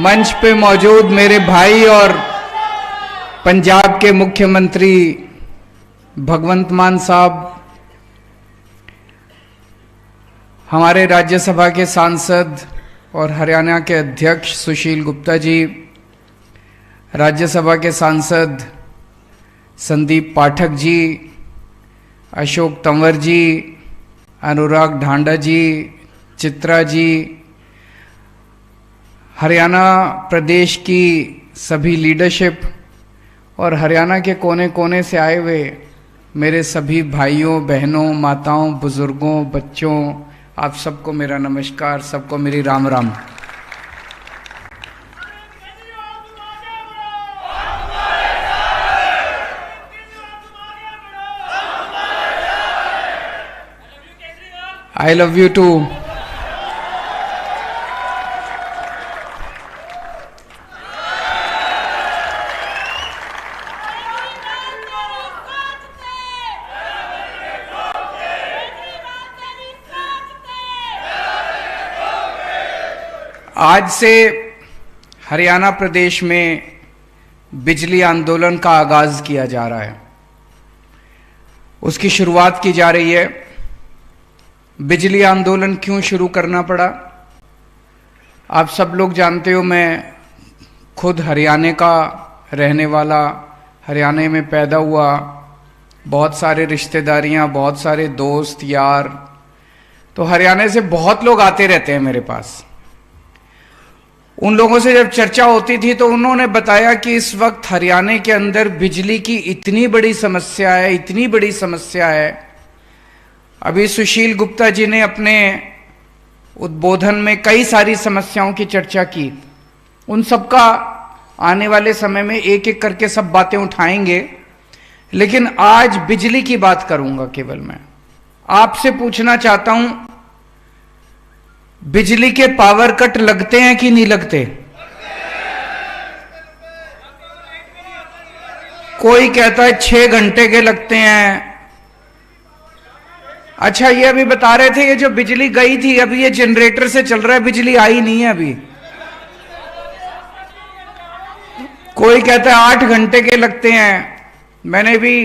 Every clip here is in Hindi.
मंच पे मौजूद मेरे भाई और पंजाब के मुख्यमंत्री भगवंत मान साहब, हमारे राज्यसभा के सांसद और हरियाणा के अध्यक्ष सुशील गुप्ता जी, राज्यसभा के सांसद संदीप पाठक जी, अशोक तंवर जी, अनुराग ढांडा जी, चित्रा जी, हरियाणा प्रदेश की सभी लीडरशिप और हरियाणा के कोने कोने से आए हुए मेरे सभी भाइयों बहनों, माताओं, बुजुर्गों, बच्चों, आप सबको मेरा नमस्कार, सबको मेरी Ram Ram. I love you too. आज से हरियाणा प्रदेश में बिजली आंदोलन का आगाज किया जा रहा है, उसकी शुरुआत की जा रही है। बिजली आंदोलन क्यों शुरू करना पड़ा, आप सब लोग जानते हो। मैं खुद हरियाणा का रहने वाला, हरियाणा में पैदा हुआ, बहुत सारे रिश्तेदारियां, बहुत सारे दोस्त यार, तो हरियाणा से बहुत लोग आते रहते हैं मेरे पास। उन लोगों से जब चर्चा होती थी तो उन्होंने बताया कि इस वक्त हरियाणा के अंदर बिजली की इतनी बड़ी समस्या है, इतनी बड़ी समस्या है। अभी सुशील गुप्ता जी ने अपने उद्बोधन में कई सारी समस्याओं की चर्चा की, उन सबका आने वाले समय में एक एक करके सब बातें उठाएंगे, लेकिन आज बिजली की बात करूंगा केवल। मैं आपसे पूछना चाहता हूं, बिजली के पावर कट लगते हैं कि नहीं लगते? कोई कहता है 6 घंटे के लगते हैं। अच्छा, ये अभी बता रहे थे ये जो बिजली गई थी अभी ये जनरेटर से चल रहा है, बिजली आई नहीं है अभी। कोई कहता है 8 घंटे के लगते हैं। मैंने भी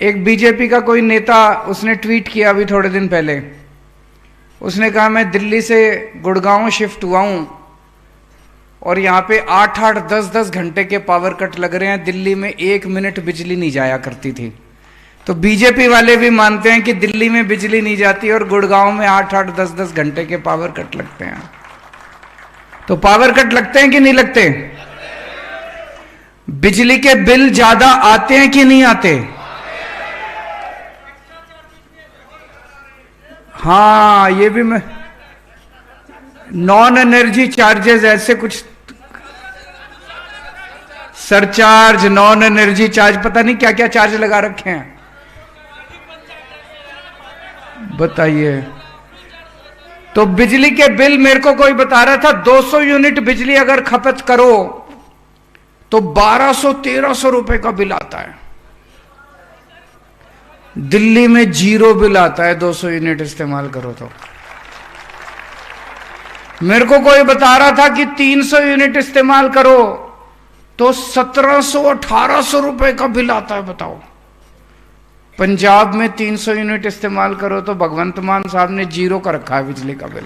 एक बीजेपी का कोई नेता, उसने ट्वीट किया अभी थोड़े दिन पहले, उसने कहा मैं दिल्ली से गुड़गांव शिफ्ट हुआ हूं और यहां पे 8-8, 10-10 घंटे के पावर कट लग रहे हैं। दिल्ली में 1 मिनट बिजली नहीं जाया करती थी। तो बीजेपी वाले भी मानते हैं कि दिल्ली में बिजली नहीं जाती और गुड़गांव में 8-8, 10-10 घंटे के पावर कट लगते हैं। तो पावर कट लगते हैं कि नहीं लगते? बिजली के बिल ज्यादा आते हैं कि नहीं आते? हाँ, ये भी मैं, नॉन एनर्जी चार्जेस, ऐसे कुछ सरचार्ज, नॉन एनर्जी चार्ज, पता नहीं क्या क्या चार्ज लगा रखे हैं। बताइए। तो बिजली के बिल, मेरे को कोई बता रहा था 200 यूनिट बिजली अगर खपत करो तो 1200-1300 रुपए का बिल आता है। दिल्ली में 0 बिल आता है 200 यूनिट इस्तेमाल करो तो। मेरे को कोई बता रहा था कि 300 यूनिट इस्तेमाल करो तो 1700-1800 रुपए का बिल आता है। बताओ, पंजाब में 300 यूनिट इस्तेमाल करो तो भगवंत मान साहब ने 0 का रखा है बिजली का बिल।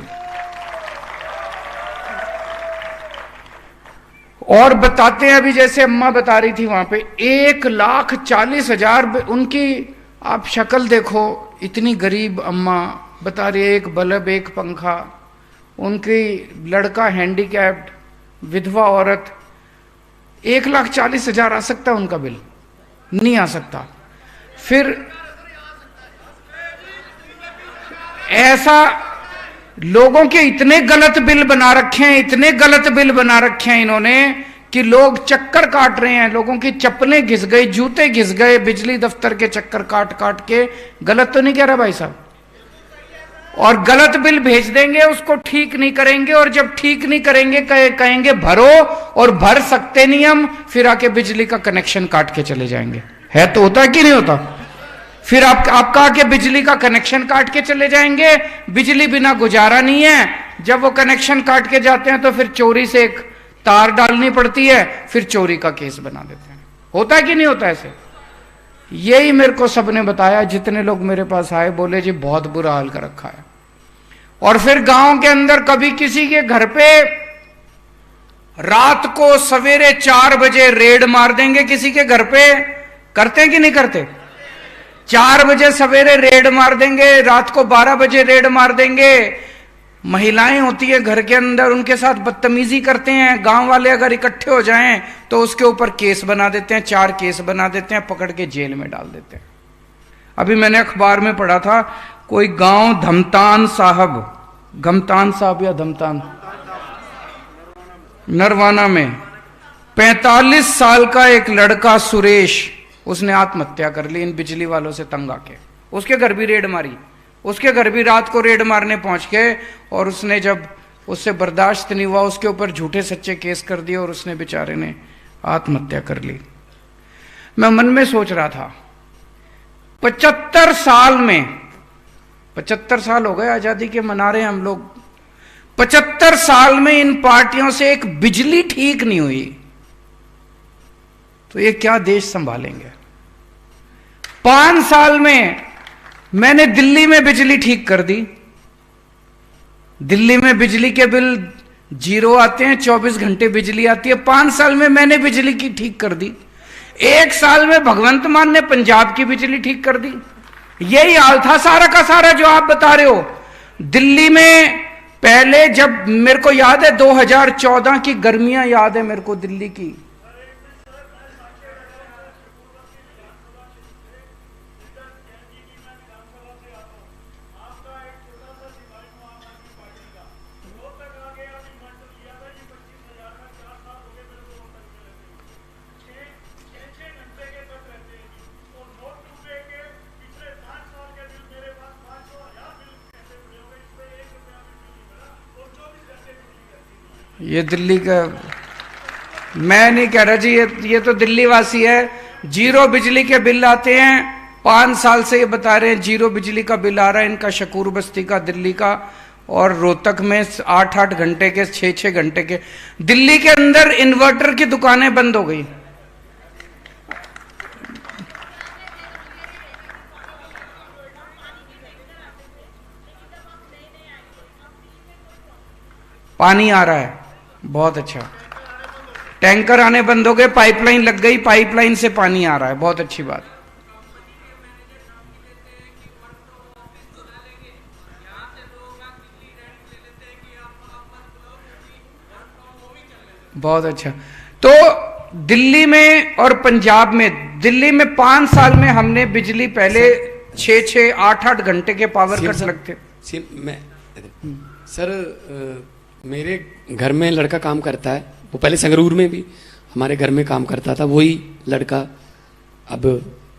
और बताते हैं, अभी जैसे अम्मा बता रही थी वहां पे 1,40,000, उनकी आप शक्ल देखो, इतनी गरीब अम्मा बता रही है, एक बल्ब, एक पंखा, उनकी लड़का हैंडीकैप्ड, विधवा औरत, 1,40,000 आ सकता है उनका बिल? नहीं आ सकता। फिर ऐसा लोगों के इतने गलत बिल बना रखे हैं, इतने गलत बिल बना रखे हैं इन्होंने कि लोग चक्कर काट रहे हैं, लोगों की चप्पलें घिस गई, जूते घिस गए, बिजली दफ्तर के चक्कर काट काट के। गलत तो नहीं कह रहा भाई साहब? और गलत बिल भेज देंगे, उसको ठीक नहीं करेंगे, और जब ठीक नहीं करेंगे कहेंगे भरो, और भर सकते नहीं हम, फिर आके बिजली का कनेक्शन काट के चले जाएंगे। है तो होता कि नहीं होता? फिर आप कहा कि बिजली का कनेक्शन काट के चले जाएंगे, बिजली बिना गुजारा नहीं है। जब वो कनेक्शन काट के जाते हैं तो फिर चोरी से एक तार डालनी पड़ती है, फिर चोरी का केस बना देते हैं। होता है कि नहीं होता ऐसे? यही मेरे को सबने बताया, जितने लोग मेरे पास आए बोले जी बहुत बुरा हाल कर रखा है। और फिर गांव के अंदर कभी किसी के घर पे रात को सवेरे 4 बजे रेड मार देंगे, किसी के घर पे करते हैं कि नहीं करते? 4 बजे सवेरे रेड मार देंगे, रात को 12 बजे रेड मार देंगे। महिलाएं होती है घर के अंदर, उनके साथ बदतमीजी करते हैं। गांव वाले अगर इकट्ठे हो जाएं तो उसके ऊपर केस बना देते हैं, 4 केस बना देते हैं, पकड़ के जेल में डाल देते हैं। अभी मैंने अखबार में पढ़ा था, कोई गांव धमतान साहब, घमतान साहब या धमतान, नरवाना में 45 साल का एक लड़का सुरेश, उसने आत्महत्या कर ली इन बिजली वालों से तंग आके। उसके घर भी रेड मारी, उसके घर भी रात को रेड मारने पहुंच गए, और उसने जब उससे बर्दाश्त नहीं हुआ उसके ऊपर झूठे सच्चे केस कर दिए और उसने बेचारे ने आत्महत्या कर ली। मैं मन में सोच रहा था 75 साल में, 75 साल हो गए आजादी के मना रहे हैं हम लोग, 75 साल में इन पार्टियों से एक बिजली ठीक नहीं हुई, तो ये क्या देश संभालेंगे? 5 साल में मैंने दिल्ली में बिजली ठीक कर दी। दिल्ली में बिजली के बिल 0 आते हैं, 24 घंटे बिजली आती है। 5 साल में मैंने बिजली की ठीक कर दी। 1 साल में भगवंत मान ने पंजाब की बिजली ठीक कर दी। यही हाल था सारा का सारा जो आप बता रहे हो। दिल्ली में पहले, जब मेरे को याद है 2014 की गर्मियां याद है मेरे को दिल्ली की, ये दिल्ली का, मैं नहीं कह रहा जी, ये तो दिल्ली वासी है। 0 बिजली के बिल आते हैं, 5 साल से ये बता रहे हैं 0 बिजली का बिल आ रहा है इनका, शकूर बस्ती का, दिल्ली का। और रोहतक में 8-8 घंटे के, 6-6 घंटे के। दिल्ली के अंदर इन्वर्टर की दुकानें बंद हो गई। पानी आ रहा है, बहुत अच्छा। टैंकर आने बंद हो गए, पाइपलाइन लग गई, पाइपलाइन से पानी आ रहा है, बहुत अच्छी बात। बहुत अच्छा। तो दिल्ली में और पंजाब में, दिल्ली में 5 साल में हमने बिजली पहले 6-6, 8-8 घंटे के पावर कट लगते। सर मेरे घर में लड़का काम करता है, वो पहले संगरूर में भी हमारे घर में काम करता था। वही लड़का अब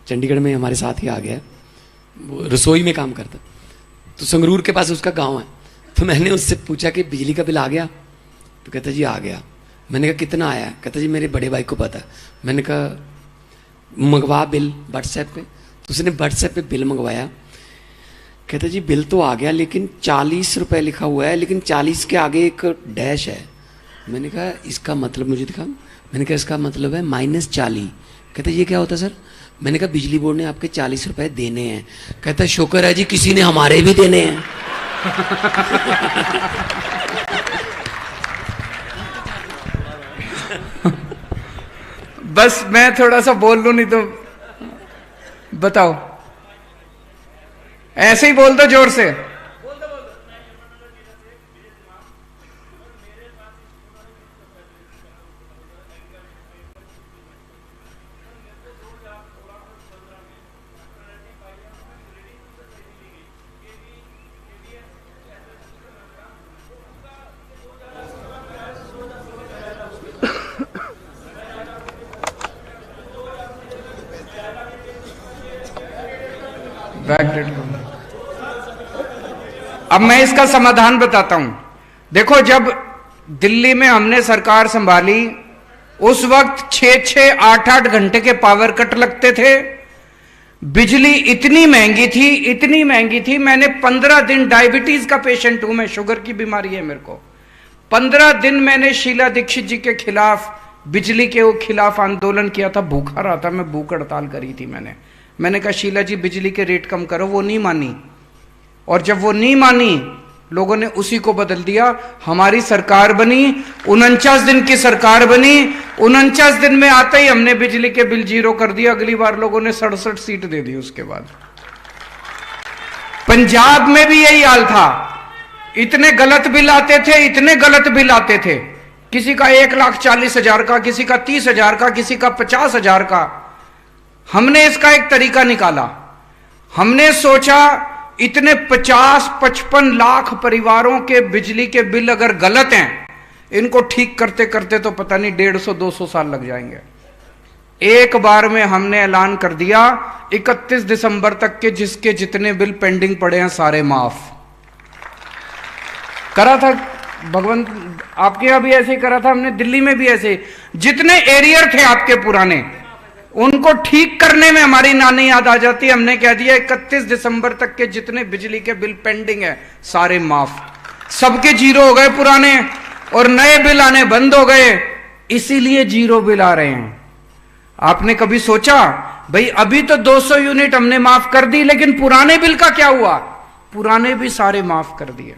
चंडीगढ़ में हमारे साथ ही आ गया, वो रसोई में काम करता। तो संगरूर के पास उसका गांव है। तो मैंने उससे पूछा कि बिजली का बिल आ गया? तो कहता जी आ गया। मैंने कहा कितना आया? कहता जी मेरे बड़े भाई को पता है। मैंने कहा मंगवा बिल व्हाट्सएप पे। तो उसने व्हाट्सएप पे बिल मंगवाया। कहता जी बिल तो आ गया, लेकिन 40 रुपये लिखा हुआ है, लेकिन 40 के आगे एक डैश है। मैंने कहा इसका मतलब मुझे दिखा। मैंने कहा इसका मतलब है -40। कहता ये क्या होता है सर? मैंने कहा बिजली बोर्ड ने आपके 40 रुपये देने हैं। कहता शुक्र है जी किसी ने हमारे भी देने हैं। बस मैं थोड़ा सा बोल लूं, नहीं तो बताओ। ऐसे ही बोल दो जोर से। अब मैं इसका समाधान बताता हूं। देखो, जब दिल्ली में हमने सरकार संभाली उस वक्त 6-6, 8-8 घंटे के पावर कट लगते थे। बिजली इतनी महंगी थी, मैंने 15 दिन, डायबिटीज का पेशेंट हूं मैं, शुगर की बीमारी है मेरे को, 15 दिन मैंने शीला दीक्षित जी के खिलाफ, बिजली के खिलाफ आंदोलन किया था, भूखा रहा था मैं, भूख हड़ताल करी थी मैंने कहा शीला जी बिजली के रेट कम करो, वो नहीं मानी, और जब वो नहीं मानी लोगों ने उसी को बदल दिया, हमारी सरकार बनी, 49 दिन की सरकार बनी, 49 दिन में आते ही हमने बिजली के बिल 0 कर दिया, अगली बार लोगों ने 67 सीट दे दी उसके बाद। पंजाब में भी यही हाल था, इतने गलत बिल आते थे, किसी का 1,40,000 का, किसी का 30,000 का, किसी का 50,000 का। हमने इसका एक तरीका निकाला, हमने सोचा इतने 50-55 लाख परिवारों के बिजली के बिल अगर गलत हैं, इनको ठीक करते करते तो पता नहीं 150-200 साल लग जाएंगे। एक बार में हमने ऐलान कर दिया 31 दिसंबर तक के जिसके जितने बिल पेंडिंग पड़े हैं सारे माफ करा था। भगवंत आपके यहां भी ऐसे ही करा था हमने, दिल्ली में भी ऐसे, जितने एरियर थे आपके पुराने उनको ठीक करने में हमारी नानी याद आ जाती है। हमने कह दिया 31 दिसंबर तक के जितने बिजली के बिल पेंडिंग है सारे माफ, सबके 0 हो गए पुराने और नए बिल आने बंद हो गए, इसीलिए 0 बिल आ रहे हैं। आपने कभी सोचा भाई अभी तो 200 यूनिट हमने माफ कर दी, लेकिन पुराने बिल का क्या हुआ? पुराने भी सारे माफ कर दिए।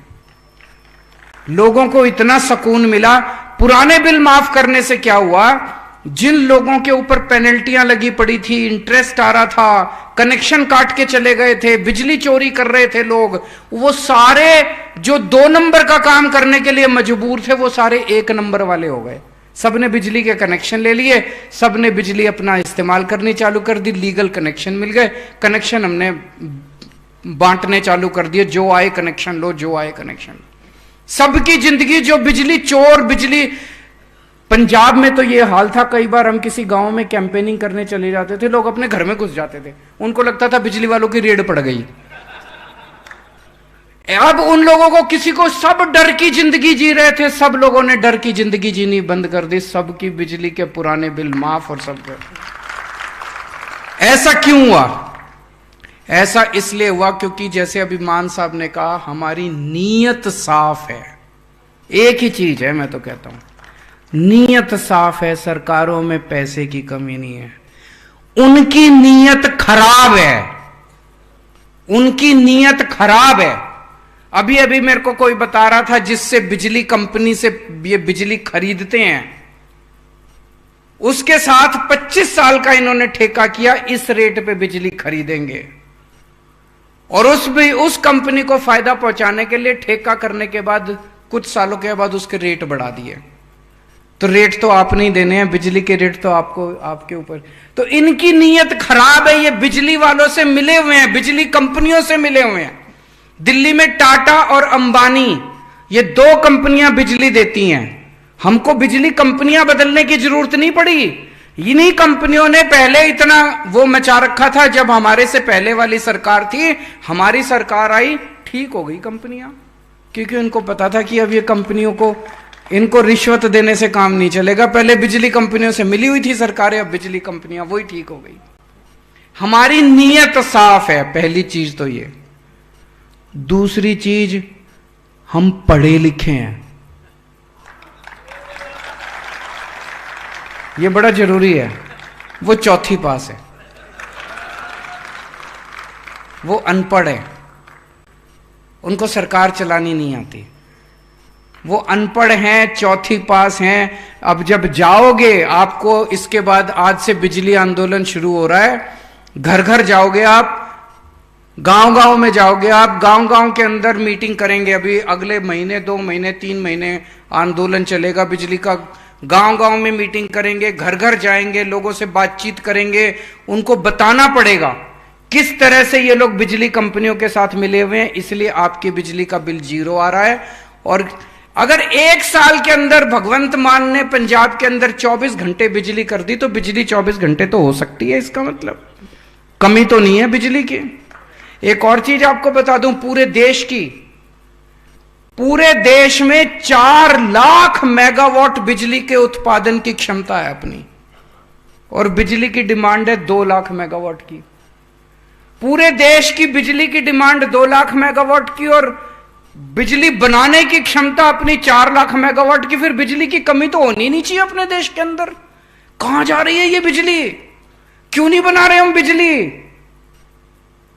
लोगों को इतना सुकून मिला। पुराने बिल माफ करने से क्या हुआ? जिन लोगों के ऊपर पेनल्टियां लगी पड़ी थी, इंटरेस्ट आ रहा था, कनेक्शन काट के चले गए थे, बिजली चोरी कर रहे थे लोग, वो सारे जो 2 नंबर का काम करने के लिए मजबूर थे वो सारे 1 नंबर वाले हो गए। सबने बिजली के कनेक्शन ले लिए, सबने बिजली अपना इस्तेमाल करनी चालू कर दी, लीगल कनेक्शन मिल गए, कनेक्शन हमने बांटने चालू कर दिए, जो आए कनेक्शन लो, जो आए कनेक्शन। सबकी जिंदगी जो बिजली चोर, बिजली, पंजाब में तो ये हाल था, कई बार हम किसी गांव में कैंपेनिंग करने चले जाते थे, लोग अपने घर में घुस जाते थे, उनको लगता था बिजली वालों की रेड पड़ गई। अब उन लोगों को, किसी को, सब डर की जिंदगी जी रहे थे, सब लोगों ने डर की जिंदगी जीनी बंद कर दी, सबकी बिजली के पुराने बिल माफ और सब। ऐसा क्यों हुआ? ऐसा इसलिए हुआ क्योंकि जैसे अभी मान साहब ने कहा, हमारी नीयत साफ है। एक ही चीज है, मैं तो कहता हूं, नीयत साफ है। सरकारों में पैसे की कमी नहीं है, उनकी नीयत खराब है, उनकी नीयत खराब है। अभी अभी मेरे को कोई बता रहा था, जिससे बिजली कंपनी से ये बिजली खरीदते हैं, उसके साथ 25 साल का इन्होंने ठेका किया, इस रेट पे बिजली खरीदेंगे, और उस कंपनी को फायदा पहुंचाने के लिए ठेका करने के बाद कुछ सालों के बाद उसके रेट बढ़ा दिए। तो रेट तो आप नहीं देने हैं, बिजली के रेट तो आपको, आपके ऊपर। तो इनकी नीयत खराब है, ये बिजली वालों से मिले हुए हैं, बिजली कंपनियों से मिले हुए हैं। दिल्ली में टाटा और अंबानी, ये 2 कंपनियां बिजली देती हैं। हमको बिजली कंपनियां बदलने की जरूरत नहीं पड़ी, इन्हीं कंपनियों ने पहले इतना वो मचा रखा था। जब हमारे से पहले वाली सरकार थी, हमारी सरकार आई, ठीक हो गई कंपनियां, क्योंकि उनको पता था कि अब ये कंपनियों को, इनको रिश्वत देने से काम नहीं चलेगा। पहले बिजली कंपनियों से मिली हुई थी सरकारें, अब बिजली कंपनियां, वही ठीक हो गई। हमारी नीयत साफ है, पहली चीज तो ये। दूसरी चीज, हम पढ़े लिखे हैं, ये बड़ा जरूरी है। वो 4थी पास है, वो अनपढ़ है, उनको सरकार चलानी नहीं आती। वो अनपढ़ हैं, 4थी पास हैं। अब जब जाओगे, आपको इसके बाद, आज से बिजली आंदोलन शुरू हो रहा है, घर घर जाओगे आप, गांव गांव में जाओगे आप, गांव गांव के अंदर मीटिंग करेंगे। अभी अगले महीने, 2 महीने, 3 महीने आंदोलन चलेगा बिजली का। गांव गांव में मीटिंग करेंगे, घर घर जाएंगे, लोगों से बातचीत करेंगे, उनको बताना पड़ेगा किस तरह से ये लोग बिजली कंपनियों के साथ मिले हुए हैं, इसलिए आपकी बिजली का बिल 0 आ रहा है। और अगर 1 साल के अंदर भगवंत मान ने पंजाब के अंदर 24 घंटे बिजली कर दी, तो बिजली 24 घंटे तो हो सकती है, इसका मतलब कमी तो नहीं है बिजली की। एक और चीज आपको बता दूं, पूरे देश में 4 लाख मेगावाट बिजली के उत्पादन की क्षमता है अपनी, और बिजली की डिमांड है 2 लाख मेगावाट की। पूरे देश की बिजली की डिमांड 2 लाख मेगावाट की और बिजली बनाने की क्षमता अपनी 4 लाख मेगावाट की, फिर बिजली की कमी तो होनी नहीं चाहिए अपने देश के अंदर। कहां जा रही है ये बिजली? क्यों नहीं बना रहे हम बिजली?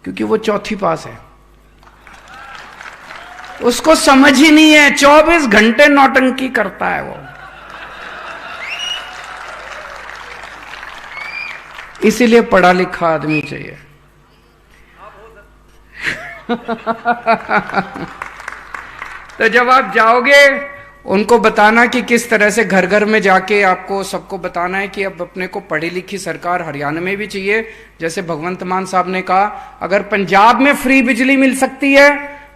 क्योंकि वो चौथी पास है, उसको समझ ही नहीं है, 24 घंटे नौटंकी करता है वो। इसीलिए पढ़ा लिखा आदमी चाहिए। तो जब आप जाओगे उनको बताना कि किस तरह से घर घर में जाके आपको सबको बताना है कि अब अपने को पढ़ी लिखी सरकार हरियाणा में भी चाहिए। जैसे भगवंत मान साहब ने कहा, अगर पंजाब में फ्री बिजली मिल सकती है,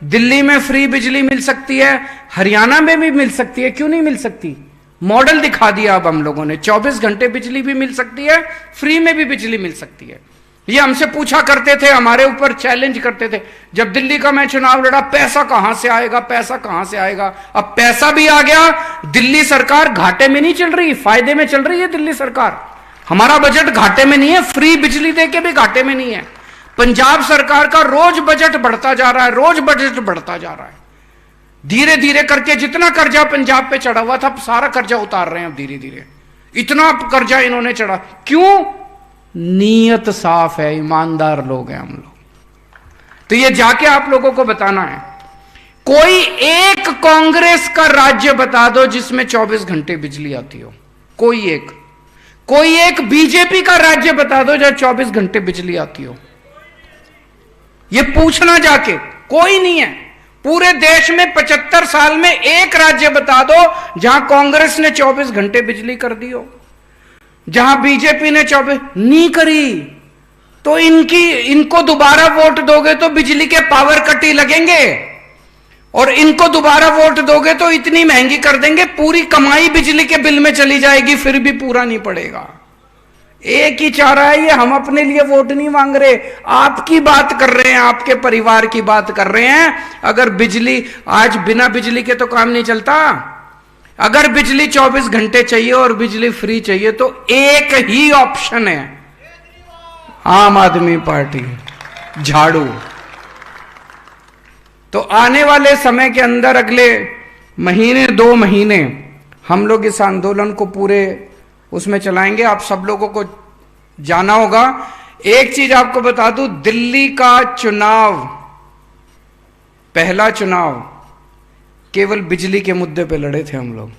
दिल्ली में फ्री बिजली मिल सकती है, हरियाणा में भी मिल सकती है, क्यों नहीं मिल सकती? मॉडल दिखा दिया अब हम लोगों ने। 24 घंटे बिजली भी मिल सकती है, फ्री में भी बिजली मिल सकती है। ये हमसे पूछा करते थे, हमारे ऊपर चैलेंज करते थे जब दिल्ली का मैं चुनाव लड़ा, पैसा कहां से आएगा, पैसा कहां से आएगा। अब पैसा भी आ गया। दिल्ली सरकार घाटे में नहीं चल रही, फायदे में चल रही है दिल्ली सरकार। हमारा बजट घाटे में नहीं है, फ्री बिजली देके भी घाटे में नहीं है। पंजाब सरकार का रोज बजट बढ़ता जा रहा है, रोज बजट बढ़ता जा रहा है। धीरे धीरे करके जितना कर्जा पंजाब पे चढ़ा हुआ था, सारा कर्जा उतार रहे हैं अब धीरे धीरे। इतना कर्जा इन्होंने चढ़ा, क्यों? नीयत साफ है, ईमानदार लोग हैं हम लोग। तो ये जाके आप लोगों को बताना है। कोई एक कांग्रेस का राज्य बता दो जिसमें 24 घंटे बिजली आती हो। कोई एक बीजेपी का राज्य बता दो जहां 24 घंटे बिजली आती हो। ये पूछना जाके, कोई नहीं है। पूरे देश में 75 साल में एक राज्य बता दो जहां कांग्रेस ने 24 घंटे बिजली कर दी हो, जहां बीजेपी ने 24 नहीं करी। तो इनको दोबारा वोट दोगे तो बिजली के पावर कट ही लगेंगे, और इनको दोबारा वोट दोगे तो इतनी महंगी कर देंगे, पूरी कमाई बिजली के बिल में चली जाएगी, फिर भी पूरा नहीं पड़ेगा। एक ही चाह रहा है ये, हम अपने लिए वोट नहीं मांग रहे, आपकी बात कर रहे हैं, आपके परिवार की बात कर रहे हैं। अगर बिजली आज बिना बिजली के तो काम नहीं चलता। अगर बिजली 24 घंटे चाहिए और बिजली फ्री चाहिए तो एक ही ऑप्शन है, आम आदमी पार्टी, झाड़ू। तो आने वाले समय के अंदर, अगले महीने 2 महीने हम लोग इस आंदोलन को पूरे उसमें चलाएंगे। आप सब लोगों को जाना होगा। एक चीज आपको बता दूं, दिल्ली का चुनाव, पहला चुनाव केवल बिजली के मुद्दे पे लड़े थे हम लोग,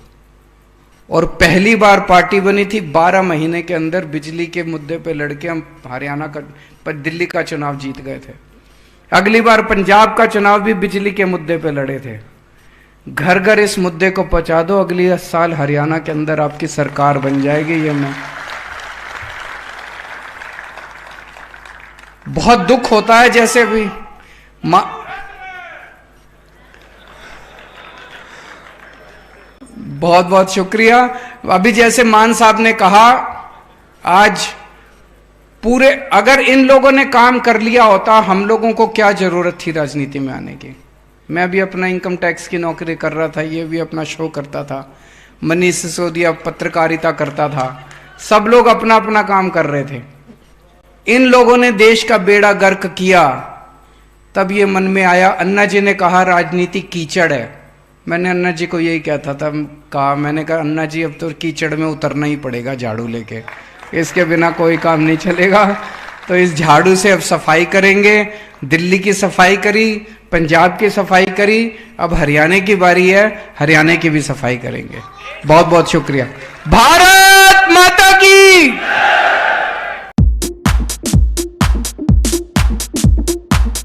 और पहली बार पार्टी बनी थी 12 महीने के अंदर बिजली के मुद्दे पे लड़के हम हरियाणा का, पर दिल्ली का चुनाव जीत गए थे। अगली बार पंजाब का चुनाव भी बिजली के मुद्दे पे लड़े थे। घर घर इस मुद्दे को पहुंचा दो, अगले साल हरियाणा के अंदर आपकी सरकार बन जाएगी। ये मैं, बहुत दुख होता है जैसे भी बहुत बहुत शुक्रिया। अभी जैसे मान साहब ने कहा, आज पूरे, अगर इन लोगों ने काम कर लिया होता, हम लोगों को क्या जरूरत थी राजनीति में आने की। मैं भी अपना इनकम टैक्स की नौकरी कर रहा था, ये भी अपना शो करता था, मनीष सिसोदिया पत्रकारिता करता था, सब लोग अपना अपना काम कर रहे थे। इन लोगों ने देश का बेड़ा गर्क किया, तब ये मन में आया। अन्ना जी ने कहा राजनीति कीचड़ है, मैंने अन्ना जी को यही कहता था, मैंने कहा अन्ना जी अब तो कीचड़ में उतरना ही पड़ेगा झाड़ू लेके, इसके बिना कोई काम नहीं चलेगा। तो इस झाड़ू से अब सफाई करेंगे। दिल्ली की सफाई करी, पंजाब की सफाई करी, अब हरियाणा की बारी है, हरियाणा की भी सफाई करेंगे। बहुत बहुत शुक्रिया। भारत